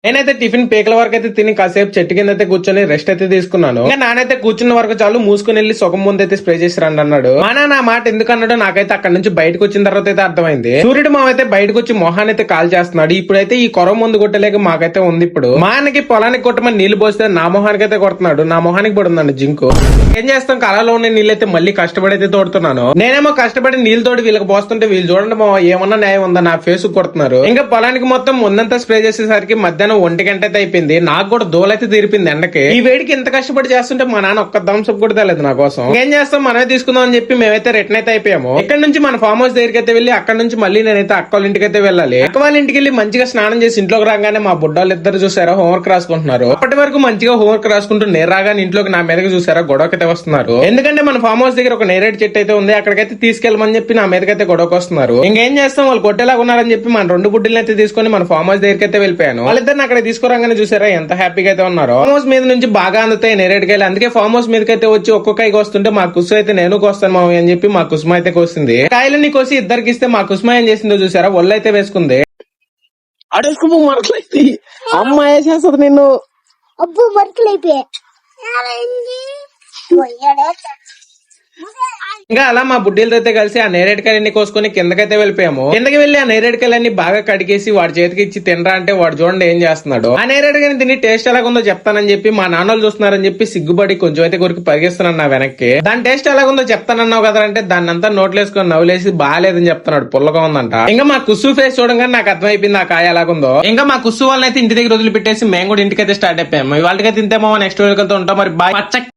నేనైతే టిఫిన్ పేకల వరకు అయితే తిని కాసేపు చెట్టు కింద అయితే కూర్చొని రెస్ట్ అయితే తీసుకున్నాను. ఇంకా నానైతే కూర్చున్న వరకు చాలు, మూసుకుని వెళ్లి సుఖం ముందు అయితే స్ప్రే చేసి రండి అన్నాడు. మా నాన్న ఆ మాట ఎందుకు అన్నాడో నాకైతే అక్కడ నుంచి బయటకు వచ్చిన తర్వాత అయితే అర్థమైంది. సూర్యుడు మావైతే బయటకు వచ్చి మొహాన్ని అయితే కాల్ చేస్తున్నాడు. ఇప్పుడైతే ఈ కొరవ ముందు కొట్టలేక మాకైతే ఉంది. ఇప్పుడు మా ఆయనకి పొలానికి కొట్టమని నీళ్లు పోస్తే నా మొహానికి అయితే కొడుతున్నాడు. నా మొహానికి పడుందండి జింకు. ఏం చేస్తాం, కళలో ఉన్న నీళ్ళైతే మళ్ళీ కష్టపడి అయితే తోడుతున్నాను. నేనేమో కష్టపడి నీళ్ళు తోడి వీళ్ళకి పోస్తుంటే వీళ్ళు చూడండి ఏమన్నా న్యాయం ఉందా, నా ఫేస్ కొడుతున్నారు. ఇంకా పొలానికి మొత్తం ముందంతా స్ప్రే చేసేసరికి మధ్యాహ్నం 1 గంట అయితే అయిపోయింది. నాకు కూడా దోలైతే తీరిపింది ఎండకి. ఈ వేడికి ఇంత కష్టపడి చేస్తుంటే మా నాన్న ఒక్క థమ్స్అప్ కూడా తెలియదు నా కోసం. ఏం చేస్తాం, మనమే తీసుకుందాం అని చెప్పి మేమైతే రిటర్న్ అయితే అయిపోయాము. ఇక్కడ నుంచి మన ఫామ్ హౌస్ దగ్గరికి అయితే వెళ్ళి అక్కడ నుంచి మళ్ళీ నేనైతే అక్క వాళ్ళ ఇంటికి అయితే వెళ్ళాలి. అక్క వాళ్ళ ఇంటికి వెళ్ళి మంచిగా స్నానం చేసి ఇంట్లోకి రాగానే మా బుడ్డాళ్ళు ఇద్దరు చూసారా హోంవర్క్ రాసుకుంటున్నారు. అప్పటి వరకు మంచిగా హోంవర్క్ రాసుకుంటూ నేను రాగానే ఇంట్లోకి నా మీదకి చూసారా గొడవకైతే వస్తున్నారు. ఎందుకంటే మన ఫామ్ హౌస్ దగ్గర ఒక నేరేడు చెట్టు అయితే ఉంది, అక్కడికైతే తీసుకెళ్ళమని చెప్పి నా మీదకైతే గొడవకు వస్తున్నారు. ఇంకేం చేస్తాం, వాళ్ళు కొట్టేలాగా ఉన్నారని చెప్పి మన 2 బుడ్డీలను అయితే తీసుకొని మన ఫామ్ హౌస్ దగ్గరికి అయితే వెళ్ళిపోయాను. వాళ్ళిద్దరిని అక్కడ తీసుకురాగానే చూసారా ఎంత హ్యాపీగా అయితే ఉన్నారో. ఫామ్ హౌస్ మీద నుంచి బాగా అందుతాయి నేరేడుకాయలు. అందుకే ఫామ్ హౌస్ మీదకైతే వచ్చి ఒక్కొక్కకి వస్తుంటే మా కుసు అయితే నేను కోస్తాను మావి అని చెప్పి మా కుసుమ అయితే కోసింది. కాయలన్నీ కోసి ఇద్దరికి ఇస్తే మా కుసుమ ఏం చేసిందో చూసారా, ఒళ్ళు అయితే వేసుకుంది. అడేసుకు మరట్లయితే అమ్మ వేసేస్తుంది నిన్ను. అబ్బు మరట్లయిపోయా ఇంకా అలా మా బుడ్డీలతో అయితే కలిసి ఆ నేరేడుకాయలన్నీ కోసుకొని కిందకైతే వెళ్ళిపోయాము. కిందకి వెళ్ళి ఆ నేరేడుకాయలన్నీ బాగా కడిగేసి వాడి చేతికి ఇచ్చి తినరా అంటే వాడు చూడండి ఏం చేస్తున్నాడు. ఆ నేరేడుకాయని తిని టేస్ట్ ఎలాగుందో చెప్తానని చెప్పి మా నాన్నలు చూస్తున్నారని చెప్పి సిగ్గుపడి కొంచెం అయితే కొరికి పరిగెస్తున్నాను నా వెనక్కి. దాని టేస్ట్ ఎలాగుందో చెప్తానన్నావు కదా అంటే దాన్ని అంతా నోట్లేసుకొని నవ్వులేసి బాగాలేదని చెప్తున్నాడు, పుల్లగా ఉందంట. ఇంకా మా కుస్సు ఫేస్ చూడగానే నాకు అర్థమైపోయింది ఆ కాయ ఎలాగుందో. ఇంకా మా కుస్సు వాళ్ళని అయితే ఇంటి దగ్గర వదిలిపెట్టేసి మేము కూడా ఇంటికైతే స్టార్ట్ అయిపోయాము. ఇవాళకైతే తింటేమో నెక్స్ట్ వీడియోతో ఉంటాం. మరి బాయ్.